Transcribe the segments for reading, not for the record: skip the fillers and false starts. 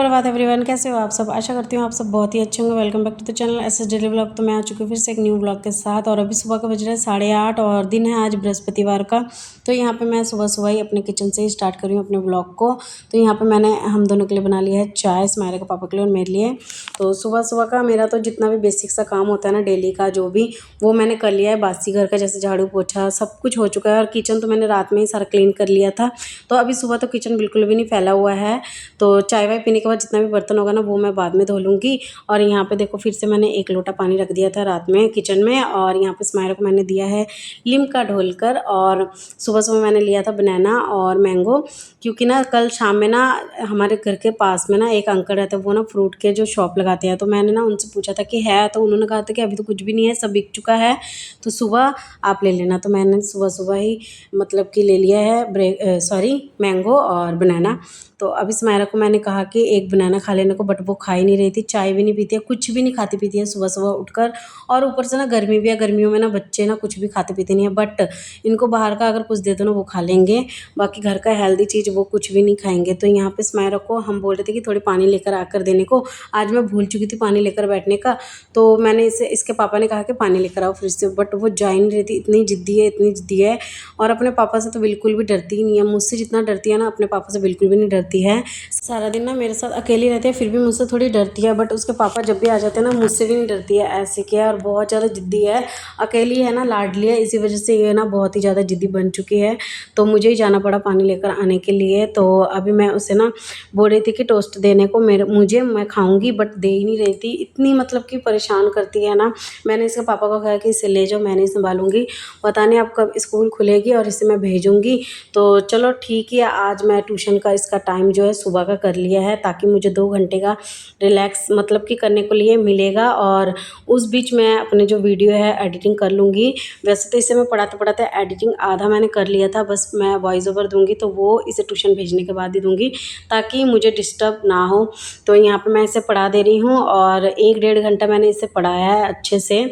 सुप्रभात एवरीवन, कैसे हो आप सब। आशा करती हूँ आप सब बहुत ही अच्छे होंगे। Welcome back to the channel SS daily blog. तो मैं आ चुकी हूँ फिर से एक न्यू ब्लॉग के साथ। और अभी सुबह का बज रहा है 8:30 और दिन है आज बृहस्पतिवार का। तो यहाँ पे मैं सुबह सुबह ही अपने किचन से ही स्टार्ट कर रही हूँ अपने ब्लॉग को। तो यहाँ पे मैंने हम दोनों के लिए बना लिया है चाय, स्माइरा के पापा के लिए और मेरे लिए। तो सुबह सुबह का मेरा तो जितना भी बेसिक सा काम होता है ना डेली का, जो भी वो मैंने कर लिया है। बासी घर का जैसे झाड़ू पोछा सब कुछ हो चुका है। और किचन तो मैंने रात में ही सारा क्लीन कर लिया था। तो अभी सुबह तो किचन बिल्कुल भी नहीं फैला हुआ है। तो चाय वाय पीने के बाद जितना भी बर्तन होगा ना वो मैं बाद में धो लूँगी। और यहाँ पे देखो फिर से मैंने 1 लोटा पानी रख दिया था रात में किचन में। और यहाँ पे स्माइरा को मैंने दिया है लिम्का घोलकर। और सुबह सुबह मैंने लिया था बनाना और मैंगो, क्योंकि ना कल शाम में ना हमारे घर के पास में ना एक अंकल रहते हैं, वो ना फ्रूट के जो शॉप लगाते हैं। तो मैंने ना उनसे पूछा था कि है, तो उन्होंने कहा था कि अभी तो कुछ भी नहीं है, सब बिक चुका है, तो सुबह आप ले लेना। तो मैंने सुबह सुबह ही मतलब कि ले लिया है मैंगो और बनाना। तो अभी स्माइरा को मैंने कहा कि एक बनाना खा लेने को, बट वो खा ही नहीं रही थी। चाय भी नहीं पीती है, कुछ भी नहीं खाती पीती है सुबह सुबह उठकर। और ऊपर से ना गर्मी भी है, गर्मियों में ना बच्चे ना कुछ भी खाते पीते नहीं है। बट इनको बाहर का अगर कुछ दे दो ना वो खा लेंगे, बाकी घर का हेल्दी चीज़ वो कुछ भी नहीं खाएंगे। तो यहाँ पे स्माइरा को हम बोल रहे थे कि थोड़ी पानी लेकर आकर देने को। आज मैं भूल चुकी थी पानी लेकर बैठने का। तो मैंने इसके पापा ने कहा कि पानी लेकर आओ फ्रिज से, बट वो जा ही नहीं रही थी। इतनी ज़िद्दी है, इतनी ज़िद्दी है। और अपने पापा से तो बिल्कुल भी डरती ही नहीं है। मुझसे जितना डरती है ना अपने पापा से बिल्कुल भी नहीं डरती है। सारा दिन ना मेरे साथ अकेली रहती है, फिर भी मुझसे थोड़ी डरती है। बट उसके पापा जब भी आ जाते हैं ना मुझसे भी नहीं डरती है, ऐसे क्या। और बहुत ज़्यादा ज़िद्दी है, अकेली है ना, लाडली है, इसी वजह से ये ना बहुत ही ज़्यादा ज़िद्दी बन चुकी है। तो मुझे ही जाना पड़ा पानी लेकर आने के लिए। तो अभी मैं उसे ना बोल रही थी कि टोस्ट देने को मैं खाऊंगी, बट दे ही नहीं रही थी। इतनी मतलब कि परेशान करती है ना। मैंने इसके पापा को कहा कि इसे ले जाओ, मैं नहीं संभालूंगी, पता नहीं अब कब स्कूल खुलेगी और इसे मैं भेजूंगी। तो चलो ठीक है, आज मैं ट्यूशन का इसका टाइम जो है सुबह का कर लिया है, ताकि मुझे 2 घंटे का रिलैक्स मतलब कि करने को लिए मिलेगा। और उस बीच मैं अपने जो वीडियो है एडिटिंग कर लूँगी। वैसे तो इसे मैं पढ़ाते पढ़ाते एडिटिंग आधा मैंने कर लिया था, बस मैं वॉइस ओवर दूँगी तो वो इसे ट्यूशन भेजने के बाद ही दूँगी, ताकि मुझे डिस्टर्ब ना हो। तो यहाँ पे मैं इसे पढ़ा दे रही हूँ और 1-1.5 घंटा मैंने इसे पढ़ाया है अच्छे से।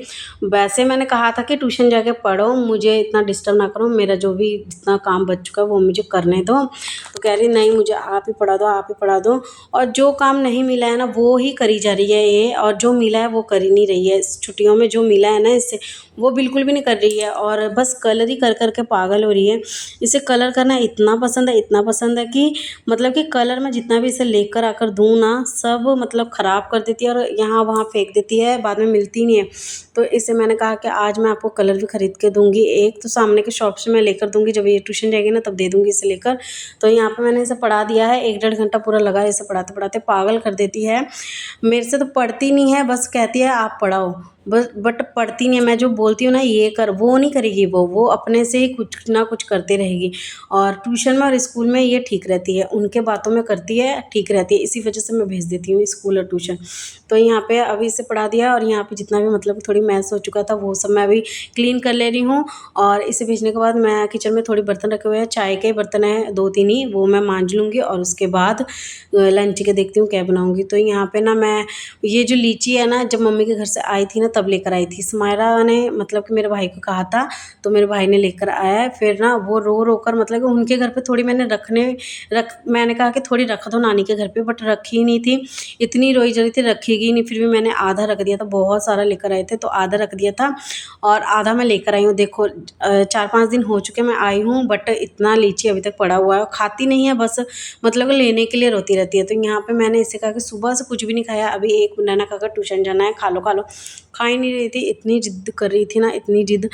वैसे मैंने कहा था कि ट्यूशन जाके पढ़ो, मुझे इतना डिस्टर्ब ना करो, मेरा जो भी जितना काम बच चुका है वो मुझे करने दो। तो कह रही नहीं, मुझे आप ही पढ़ा दो, आप ही पढ़ा दो। और जो काम नहीं मिला है ना वो ही करी जा रही है ये, और जो मिला है वो कर ही नहीं रही है। इस छुट्टियों में जो मिला है ना इससे वो बिल्कुल भी नहीं कर रही है, और बस कलर ही कर कर के पागल हो रही है। इसे कलर करना इतना पसंद है, इतना पसंद है कि मतलब कि कलर में जितना भी इसे लेकर आकर दूँ ना सब मतलब ख़राब कर देती है और यहाँ वहाँ फेंक देती है, बाद में मिलती नहीं है। तो इसे मैंने कहा कि आज मैं आपको कलर भी ख़रीद के दूँगी। एक तो सामने के शॉप से मैं लेकर दूँगी, जब ये ट्यूशन जाएगी ना तब दे दूँगी इसे लेकर। तो यहाँ पे मैंने इसे पढ़ा दिया है, 1-1.5 घंटा पूरा लगा इसे पढ़ाते पढ़ाते। पागल कर देती है, मेरे से तो पढ़ती नहीं है, बस कहती है आप पढ़ाओ बस, बट पढ़ती नहीं है। मैं जो बोलती हूँ ना ये कर, वो नहीं करेगी, वो अपने से ही कुछ ना कुछ करती रहेगी। और ट्यूशन में और स्कूल में ये ठीक रहती है, उनके बातों में करती है, ठीक रहती है, इसी वजह से मैं भेज देती हूँ स्कूल और ट्यूशन। तो यहाँ पे अभी इसे पढ़ा दिया और यहाँ पे जितना भी मतलब थोड़ी मैस हो चुका था वो सब मैं अभी क्लीन कर ले रही हूँ। और इसे भेजने के बाद मैं किचन में थोड़ी बर्तन रखे हुए हैं, चाय के बर्तन हैं 2-3 ही, वो मैं मांज लूँगी। और उसके बाद लंच के देखती हूँ क्या बनाऊँगी। तो यहाँ पे ना मैं ये जो लीची है ना, जब मम्मी के घर से आई थी ना तब लेकर आई थी। सुमायरा ने मतलब कि मेरे भाई को कहा था, तो मेरे भाई ने लेकर आया है। फिर ना वो रो रो कर मतलब कि उनके घर पे थोड़ी मैंने कहा कि थोड़ी रख दो नानी के घर पे, बट रखी ही नहीं थी। इतनी रोई जा रही थी, रखेगी नहीं, फिर भी मैंने आधा रख दिया था। बहुत सारा लेकर आए थे तो आधा रख दिया था और आधा मैं लेकर आई हूँ। देखो 4-5 दिन हो चुके मैं आई हूँ, बट इतना लीची अभी तक पड़ा हुआ है। खाती नहीं है, बस मतलब लेने के लिए रोती रहती है। तो यहाँ पे मैंने इसे कहा कि सुबह से कुछ भी नहीं खाया, अभी एक बनाना खाकर ट्यूशन जाना है, खा लो खा लो। खा ही नहीं रही थी, इतनी ज़िद कर रही थी ना, इतनी ज़िद।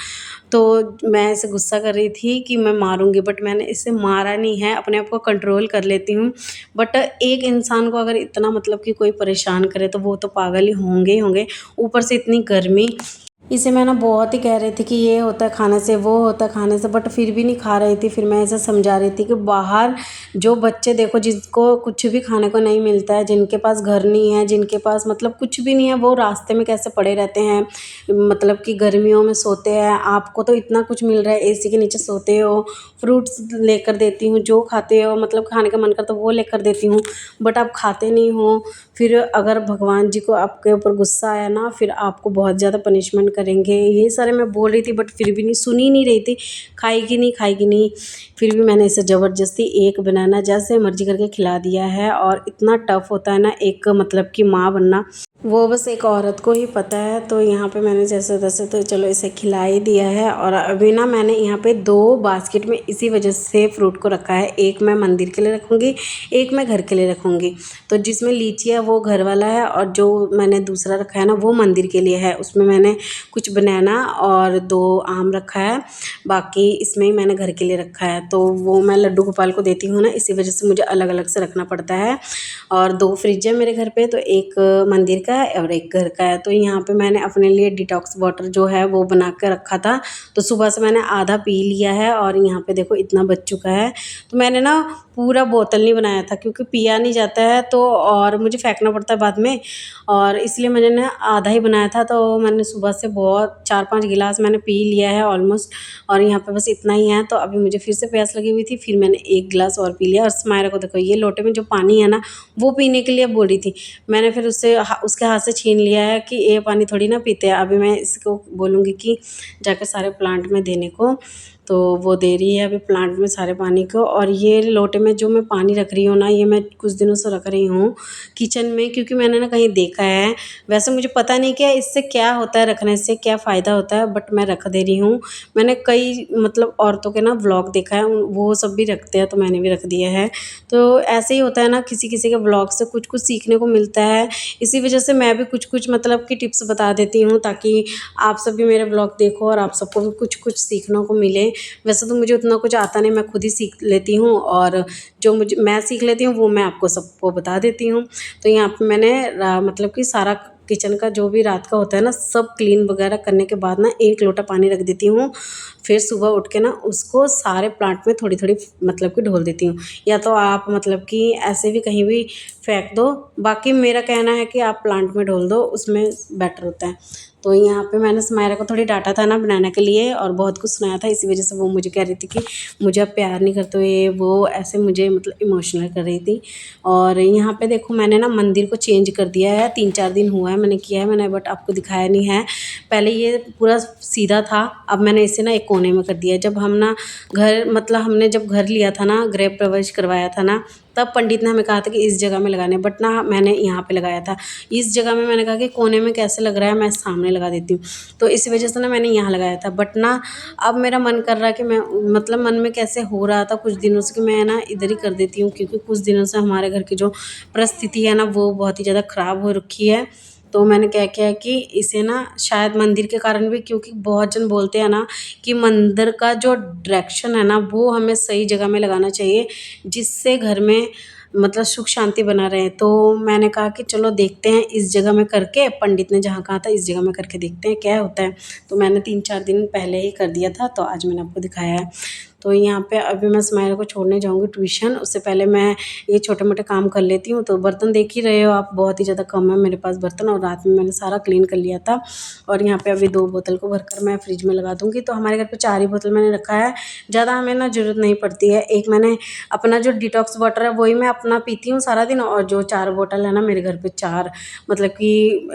तो मैं इसे गुस्सा कर रही थी कि मैं मारूंगी, बट मैंने इसे मारा नहीं है, अपने आप को कंट्रोल कर लेती हूँ। बट एक इंसान को अगर इतना मतलब कि कोई परेशान करे तो वो तो पागल ही होंगे ही होंगे। ऊपर से इतनी गर्मी, इसे मैं ना बहुत ही कह रही थी कि ये होता है खाने से, वो होता है खाने से, बट फिर भी नहीं खा रही थी। फिर मैं ऐसे समझा रही थी कि बाहर जो बच्चे देखो जिनको कुछ भी खाने को नहीं मिलता है, जिनके पास घर नहीं है, जिनके पास मतलब कुछ भी नहीं है, वो रास्ते में कैसे पड़े रहते हैं, मतलब कि गर्मियों में सोते हैं। आपको तो इतना कुछ मिल रहा है, एसी के नीचे सोते हो, फ्रूट्स लेकर देती हूँ, जो खाते हो मतलब खाने का मन करता वो लेकर देती हूँ, बट आप खाते नहीं हो। फिर अगर भगवान जी को आपके ऊपर गुस्सा आया ना, फिर आपको बहुत ज़्यादा पनिशमेंट करेंगे, ये सारे मैं बोल रही थी बट फिर भी नहीं सुनी नहीं रही थी, खाएगी नहीं। फिर भी मैंने इसे ज़बरदस्ती एक बनाना जैसे मर्जी करके खिला दिया है। और इतना टफ़ होता है ना एक मतलब कि माँ बनना, वो बस एक औरत को ही पता है। तो यहाँ पे मैंने जैसे तैसे तो चलो इसे खिला ही दिया है। और अभी ना मैंने यहाँ पे 2 बास्केट में इसी वजह से फ्रूट को रखा है, एक मैं मंदिर के लिए रखूँगी, एक मैं घर के लिए रखूँगी। तो जिसमें लीची है वो घर वाला है और जो मैंने दूसरा रखा है ना वो मंदिर के लिए है। उसमें मैंने कुछ बनाना और 2 आम रखा है, बाकी इसमें ही मैंने घर के लिए रखा है। तो वो मैं लड्डू गोपाल को देती हूँ ना, इसी वजह से मुझे अलग अलग से रखना पड़ता है। और 2 फ्रिज है मेरे घर पे, तो एक मंदिर का है और एक घर का है। तो यहाँ पे मैंने अपने लिए डिटॉक्स वाटर जो है वो बना के रखा था, तो सुबह से मैंने आधा पी लिया है और यहाँ पे देखो इतना बच चुका है। तो मैंने ना पूरा बोतल नहीं बनाया था क्योंकि पिया नहीं जाता है तो, और मुझे फेंकना पड़ता है बाद में, और इसलिए मैंने ना आधा ही बनाया था। तो मैंने सुबह से बहुत 4-5 गिलास मैंने पी लिया है ऑलमोस्ट, और यहाँ पे बस इतना ही है। तो अभी मुझे फिर से प्यास लगी हुई थी, फिर मैंने 1 गिलास और पी लिया। और स्माइरा को देखो ये लोटे में जो पानी है ना वो पीने के लिए बोल रही थी, मैंने फिर उसके हाथ से छीन लिया है कि ये पानी थोड़ी ना पीते हैं। अभी मैं इसको बोलूँगी कि जाकर सारे प्लांट में देने को, तो वो दे रही है अभी प्लांट में सारे पानी को। और ये लोटे में जो मैं पानी रख रही हूँ ना, ये मैं कुछ दिनों से रख रही हूँ किचन में, क्योंकि मैंने ना कहीं देखा है, वैसे मुझे पता नहीं कि इससे क्या होता है, रखने से क्या फ़ायदा होता है, बट मैं रख दे रही हूँ। मैंने कई मतलब औरतों के ना व्लॉग देखा है, वो सब भी रखते हैं, तो मैंने भी रख दिया है। तो ऐसे ही होता है ना, किसी किसी के व्लॉग से कुछ कुछ सीखने को मिलता है। इसी वजह से मैं भी कुछ कुछ मतलब कि टिप्स बता देती हूँ, ताकि आप सब भी मेरे व्लॉग देखो और आप सबको भी कुछ कुछ सीखने को मिले। वैसे तो मुझे उतना कुछ आता नहीं, मैं खुद ही सीख लेती हूँ, और जो मैं सीख लेती हूँ वो मैं आपको सबको बता देती हूँ। तो यहाँ पे मैंने मतलब कि सारा किचन का जो भी रात का होता है ना, सब क्लीन वगैरह करने के बाद ना 1 लोटा पानी रख देती हूँ। फिर सुबह उठ के ना उसको सारे प्लांट में थोड़ी थोड़ी मतलब कि ढोल देती हूँ, या तो आप मतलब कि ऐसे भी कहीं भी फेंक दो। बाकी मेरा कहना है कि आप प्लांट में ढोल दो, उसमें बेटर होता है। तो यहाँ पे मैंने स्माइरा को थोड़ी डांटा था ना बनाने के लिए, और बहुत कुछ सुनाया था, इसी वजह से वो मुझे कह रही थी कि मुझे आप प्यार नहीं करते हो, ये वो ऐसे मुझे मतलब इमोशनल कर रही थी। और यहाँ पे देखो मैंने ना मंदिर को चेंज कर दिया है, 3-4 दिन हुआ है मैंने किया है, मैंने बट आपको दिखाया नहीं है। पहले ये पूरा सीधा था, अब मैंने इसे ना एक कोने में कर दिया है। जब हम ना घर मतलब हमने जब घर लिया था ना, गृह प्रवेश करवाया था ना, तब पंडित ने हमें कहा था कि इस जगह में लगाने, बट ना मैंने यहाँ पे लगाया था। इस जगह में मैंने कहा कि कोने में कैसे लग रहा है, मैं सामने लगा देती हूँ, तो इसी वजह से ना मैंने यहाँ लगाया था। बट ना अब मेरा मन कर रहा है कि मैं मतलब मन में कैसे हो रहा था कुछ दिनों से कि मैं ना इधर ही कर देती हूँ, क्योंकि कुछ दिनों से हमारे घर की जो परिस्थिति है ना वो बहुत ही ज़्यादा ख़राब हो रखी है। तो मैंने क्या किया कि इसे ना शायद मंदिर के कारण भी, क्योंकि बहुत जन बोलते हैं ना कि मंदिर का जो डायरेक्शन है ना वो हमें सही जगह में लगाना चाहिए, जिससे घर में मतलब सुख शांति बना रहे। तो मैंने कहा कि चलो देखते हैं इस जगह में करके, पंडित ने जहाँ कहा था इस जगह में करके देखते हैं क्या होता है। तो मैंने 3-4 दिन पहले ही कर दिया था, तो आज मैंने आपको दिखाया है। तो यहाँ पे अभी मैं स्माइला को छोड़ने जाऊँगी ट्यूशन, उससे पहले मैं ये छोटे मोटे काम कर लेती हूँ। तो बर्तन देख ही रहे हो आप, बहुत ही ज़्यादा कम है मेरे पास बर्तन, और रात में मैंने सारा क्लीन कर लिया था। और यहाँ पे अभी 2 बोतल को भरकर मैं फ्रिज में लगा दूँगी। तो हमारे घर पे 4 ही बोतल मैंने रखा है, ज़्यादा हमें ना ज़रूरत नहीं पड़ती है। एक मैंने अपना जो डिटॉक्स वाटर है वही मैं अपना पीती हूँ सारा दिन, और जो 4 बोतल है ना मेरे घर पे 4 मतलब कि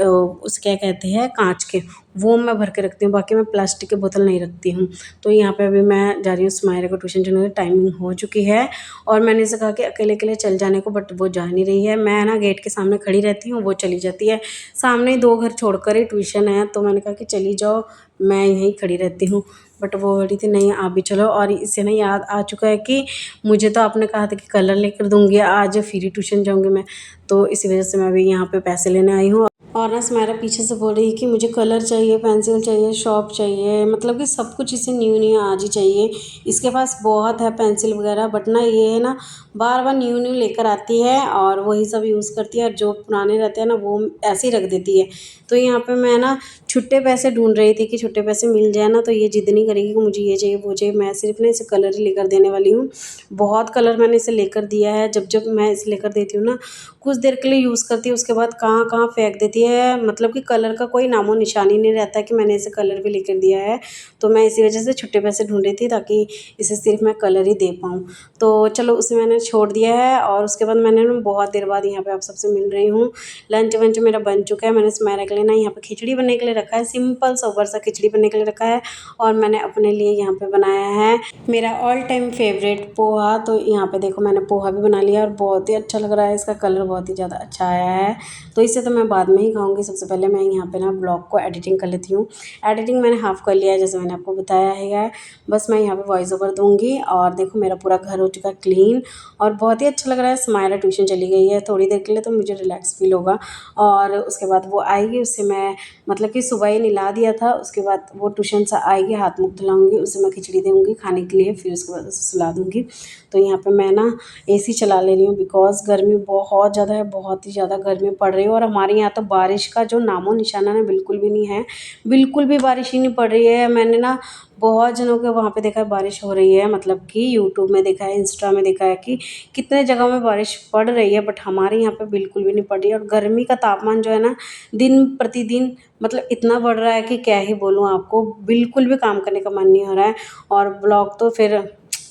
उसे क्या कहते हैं काँच के, वो मैं भर के रखती हूँ, बाकी मैं प्लास्टिक की बोतल नहीं रखती हूँ। तो यहाँ पे अभी मैं जा रही हूँ स्माइला को ट्यूशन जाने की टाइमिंग हो चुकी है, और मैंने इसे कहा कि अकेले अकेले चल जाने को, बट वो जा नहीं रही है। मैं ना गेट के सामने खड़ी रहती हूँ, वो चली जाती है। सामने ही 2 घर छोड़कर ही ट्यूशन है, तो मैंने कहा कि चली जाओ, मैं यहीं खड़ी रहती हूँ। बट वो बोली थी नहीं आप भी चलो, और इसे ना याद आ चुका है कि मुझे तो आपने कहा था कि कलर लेकर दूँगी, आज फिर ट्यूशन जाऊँगी मैं, तो इसी वजह से मैं अभी यहाँ पे पैसे लेने आई हूँ। और ना स्माइला पीछे से बोल रही है कि मुझे कलर चाहिए, पेंसिल चाहिए, शॉप चाहिए, मतलब कि सब कुछ इसे न्यू न्यू आज ही चाहिए। इसके पास बहुत है पेंसिल वगैरह, बट ना ये है ना बार बार न्यू न्यू लेकर आती है और वही सब यूज़ करती है, और जो पुराने रहते हैं ना वो ऐसे ही रख देती है। तो यहाँ पे मैं ना छुट्टे पैसे ढूंढ रही थी कि छुट्टे पैसे मिल जाए ना, तो ये जिद नहीं करेगी कि मुझे ये चाहिए वो चाहिए। मैं सिर्फ ना इसे कलर ही लेकर देने वाली हूँ। बहुत कलर मैंने इसे लेकर दिया है, जब जब मैं इसे लेकर देती हूँ ना कुछ देर के लिए यूज़ करती है, उसके बाद कहाँ कहाँ फेंक देती है, मतलब कि कलर का कोई नामो निशानी नहीं रहता कि मैंने इसे कलर भी लेकर दिया है। तो मैं इसी वजह से छुट्टे पैसे ढूंढ रही थी, ताकि इसे सिर्फ मैं कलर ही दे पाऊँ। तो चलो उसे मैंने छोड़ दिया है, और उसके बाद मैंने ना बहुत देर बाद यहाँ पे आप सबसे मिल रही हूँ। लंच वंच मेरा बन चुका है, मैंने स्माइला के लिए ना यहाँ पे खिचड़ी बनने के लिए रखा है, सिंपल सोबर सा खिचड़ी बनने के लिए रखा है। और मैंने अपने लिए यहाँ पे बनाया है मेरा ऑल टाइम फेवरेट पोहा। तो यहाँ पे देखो मैंने पोहा भी बना लिया और बहुत ही अच्छा लग रहा है, इसका कलर बहुत ही ज़्यादा अच्छा आया है। तो इसे तो मैं बाद में ही खाऊंगी, सबसे पहले मैं यहाँ पे ना ब्लॉग को एडिटिंग कर लेती हूँ। एडिटिंग मैंने हाफ़ कर लिया है, जैसे मैंने आपको बताया है। बस मैं यहाँ पे वॉइस ओवर दूंगी। और देखो मेरा पूरा घर हो चुका है क्लीन और बहुत ही अच्छा लग रहा है। स्माइला ट्यूशन चली गई है थोड़ी देर के लिए, तो मुझे रिलैक्स फील होगा। और उसके बाद वो आएगी, उससे मैं मतलब कि सुबह ही नहला दिया था, उसके बाद वो ट्यूशन से आएगी, हाथ मुँह धुलाऊंगी, उसे मैं खिचड़ी दूँगी खाने के लिए, फिर उसके बाद उसे सुला दूँगी। तो यहाँ पे मैं ना एसी चला ले रही हूँ, बिकॉज़ गर्मी बहुत ज़्यादा है, बहुत ही ज़्यादा गर्मी पड़ रही है। और हमारे यहाँ तो बारिश का जो नामो निशाना है बिल्कुल भी नहीं है, बिल्कुल भी बारिश ही नहीं पड़ रही है। मैंने ना बहुत जनों के वहाँ पे देखा है बारिश हो रही है, मतलब कि यूट्यूब में देखा है, इंस्टा में देखा है कि कितने जगह में बारिश पड़ रही है, बट हमारे यहाँ पे बिल्कुल भी नहीं पड़ रही है। और गर्मी का तापमान जो है ना दिन प्रतिदिन मतलब इतना बढ़ रहा है कि क्या ही बोलूँ आपको, बिल्कुल भी काम करने का मन नहीं हो रहा है। और ब्लॉग तो फिर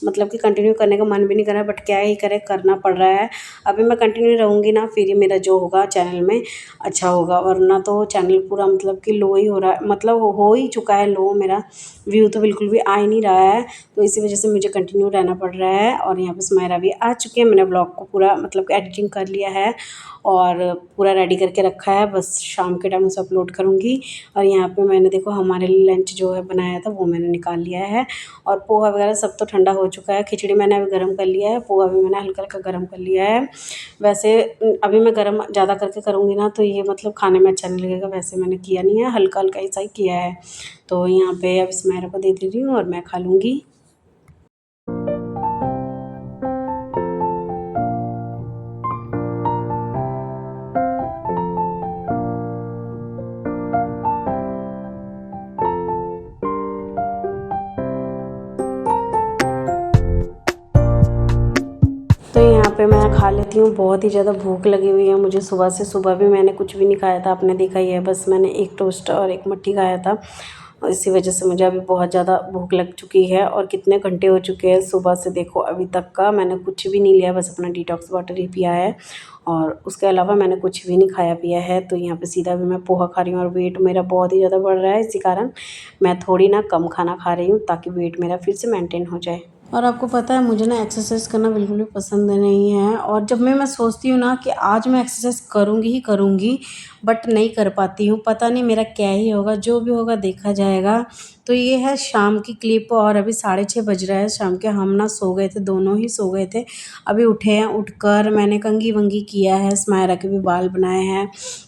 मतलब कि कंटिन्यू करने का मन भी नहीं कर रहा है, बट क्या ही करें, करना पड़ रहा है। अभी मैं कंटिन्यू रहूँगी ना, फिर ही मेरा जो होगा चैनल में अच्छा होगा, वरना तो चैनल पूरा मतलब कि लो ही हो रहा है, मतलब हो ही चुका है लो। मेरा व्यू तो बिल्कुल भी आ ही नहीं रहा है, तो इसी वजह से मुझे कंटिन्यू रहना पड़ रहा है। और यहाँ पे सुमायरा भी आ चुकी है, मैंने ब्लॉग को पूरा मतलब कि एडिटिंग कर लिया है और पूरा रेडी करके रखा है, बस शाम के टाइम उसे अपलोड करूँगी। और यहाँ पे मैंने देखो हमारे लिए लंच जो है बनाया था वो मैंने निकाल लिया है। और पोहा वगैरह सब तो ठंडा हो चुका है, खिचड़ी मैंने अभी गर्म कर लिया है, पोहा भी मैंने हल्का हल्का गर्म कर लिया है। वैसे अभी मैं गर्म ज़्यादा करके करूँगी ना तो ये मतलब खाने में अच्छा नहीं लगेगा, वैसे मैंने किया नहीं है, हल्का हल्का ऐसा ही किया है। तो यहाँ पे अब सुमायरा को दे रही हूँ और मैं खा लूँगी। तो यहाँ पे मैं खा लेती हूँ, बहुत ही ज़्यादा भूख लगी हुई है मुझे सुबह से। सुबह भी मैंने कुछ भी नहीं खाया था, आपने देखा ही है, बस मैंने एक टोस्ट और एक मट्ठी खाया था। और इसी वजह से मुझे अभी बहुत ज़्यादा भूख लग चुकी है। और कितने घंटे हो चुके हैं सुबह से, देखो अभी तक का मैंने कुछ भी नहीं लिया, बस अपना डिटॉक्स वाटर ही पिया है और उसके अलावा मैंने कुछ भी नहीं खाया पिया है। तो यहाँ पे सीधा भी मैं पोहा खा रही हूँ और वेट मेरा बहुत ही ज़्यादा बढ़ रहा है, इसी कारण मैं थोड़ी ना कम खाना खा रही हूँ ताकि वेट मेरा फिर से मेंटेन हो जाए। और आपको पता है मुझे ना एक्सरसाइज करना बिल्कुल भी पसंद नहीं है। और जब मैं सोचती हूँ ना कि आज मैं एक्सरसाइज करूँगी ही करूँगी, बट नहीं कर पाती हूँ, पता नहीं मेरा क्या ही होगा, जो भी होगा देखा जाएगा। तो ये है शाम की क्लिप और अभी 6:30 बज रहा है शाम के। हम ना सो गए थे, दोनों ही सो गए थे, अभी उठे हैं। उठकर मैंने कंघी वंगी किया है, सुमायरा के भी बाल बनाए हैं,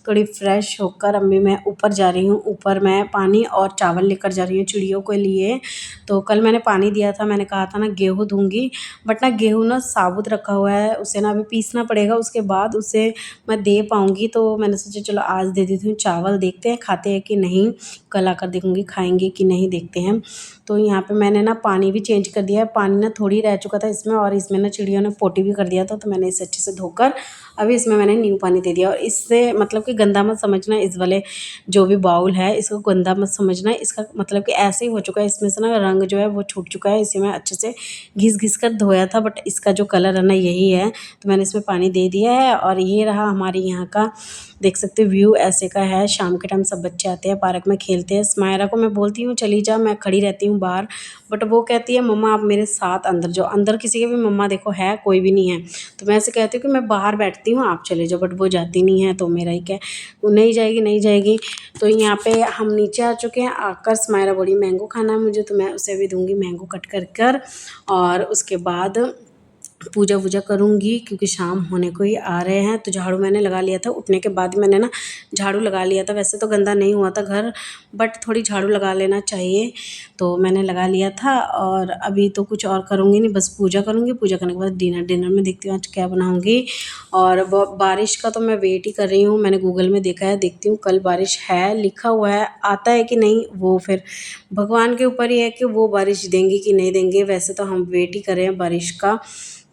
थोड़ी फ्रेश होकर अभी मैं ऊपर जा रही हूँ। ऊपर मैं पानी और चावल लेकर जा रही हूँ चिड़ियों के लिए। तो कल मैंने पानी दिया था, मैंने कहा था ना गेहूँ दूंगी, बट ना गेहूँ ना साबुत रखा हुआ है, उसे ना अभी पीसना पड़ेगा, उसके बाद उसे मैं दे पाऊँगी। तो मैंने सोचा चलो आज दे देती हूँ चावल, देखते हैं खाते हैं कि नहीं, कल आकर देखूँगी खाएंगे कि नहीं, देखते हैं। तो यहाँ पे मैंने ना पानी भी चेंज कर दिया है, पानी ना थोड़ी रह चुका था इसमें, और इसमें ना चिड़ियों ने पोटी भी कर दिया था, तो मैंने इसे अच्छे से धोकर अभी इसमें मैंने न्यू पानी दे दिया। और इससे मतलब कि गंदा मत समझना, इस वाले जो भी बाउल है इसको गंदा मत समझना, इसका मतलब कि ऐसे ही हो चुका है, इसमें से ना रंग जो है वो छूट चुका है। इसे मैं अच्छे से घिस घिस कर धोया था, बट इसका जो कलर है ना यही है, तो मैंने इसमें पानी दे दिया है। और ये रहा हमारे यहाँ का, देख सकते हो व्यू ऐसे का है। शाम के टाइम सब बच्चे आते हैं, पार्क में खेलते हैं। सुमायरा को मैं बोलती हूँ चली जा, मैं खड़ी रहती हूँ बाहर, बट वो कहती है मम्मा आप मेरे साथ अंदर जाओ। अंदर किसी के भी मम्मा देखो है, कोई भी नहीं है, तो मैं ऐसे कहती हूँ कि मैं बाहर बैठती हूँ आप चले जाओ, बट वो जाती नहीं है। तो मेरा ही क्या, वो नहीं जाएगी नहीं जाएगी। तो यहाँ पे हम नीचे आ चुके हैं, आकर सुमायरा बोली मैंगो खाना है मुझे, तो मैं उसे भी दूंगी मैंगो कट कर। और उसके बाद पूजा वूजा करूँगी, क्योंकि शाम होने को ही आ रहे हैं। तो झाड़ू मैंने लगा लिया था, उठने के बाद मैंने ना झाड़ू लगा लिया था। वैसे तो गंदा नहीं हुआ था घर, बट थोड़ी झाड़ू लगा लेना चाहिए, तो मैंने लगा लिया था। और अभी तो कुछ और करूँगी नहीं, बस पूजा करूँगी। पूजा करने के बाद डिनर में देखती हूँ आज क्या बनाऊँगी। और बारिश का तो मैं वेट ही कर रही हूँ, मैंने गूगल में देखा है, देखती हूँ कल बारिश है, लिखा हुआ है, आता है कि नहीं वो फिर भगवान के ऊपर ही है कि वो बारिश देंगे कि नहीं देंगे। वैसे तो हम वेट ही कर रहे हैं बारिश का,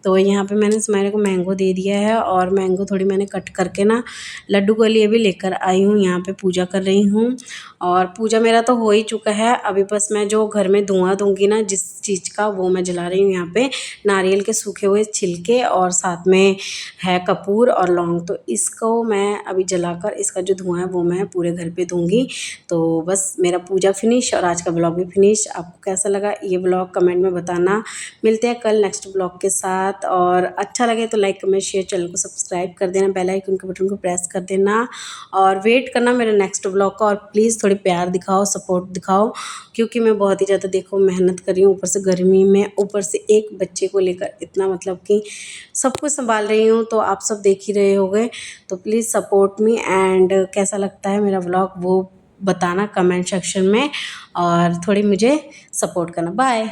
तो यहाँ पे मैंने सुमायरा को मैंगो दे दिया है और मैंगो थोड़ी मैंने कट करके ना लड्डू के लिए भी लेकर आई हूँ। यहाँ पे पूजा कर रही हूँ और पूजा मेरा तो हो ही चुका है। अभी बस मैं जो घर में धुआं दूंगी ना जिस चीज़ का, वो मैं जला रही हूँ। यहाँ पे नारियल के सूखे हुए छिलके और साथ में है कपूर और लौंग, तो इसको मैं अभी जलाकर इसका जो धुआं है वो मैं पूरे घर पे दूंगी। तो बस मेरा पूजा फिनिश और आज का ब्लॉग भी फिनिश। आपको कैसा लगा ये ब्लॉग कमेंट में बताना। मिलते हैं कल नेक्स्ट ब्लॉग के साथ, और अच्छा लगे तो लाइक कमेंट शेयर, चैनल को सब्सक्राइब कर देना, बेल आइकन के बटन को प्रेस कर देना और वेट करना मेरे नेक्स्ट ब्लॉग का। और प्लीज़ थोड़ी प्यार दिखाओ, सपोर्ट दिखाओ, क्योंकि मैं बहुत ही ज़्यादा देखो मेहनत कर रही हूँ, ऊपर से गर्मी में, ऊपर से एक बच्चे को लेकर इतना मतलब कि सब कुछ संभाल रही हूँ। तो आप सब देख ही रहे होंगे, तो प्लीज़ सपोर्ट मी एंड कैसा लगता है मेरा व्लॉग वो बताना कमेंट सेक्शन में और थोड़ी मुझे सपोर्ट करना। बाय।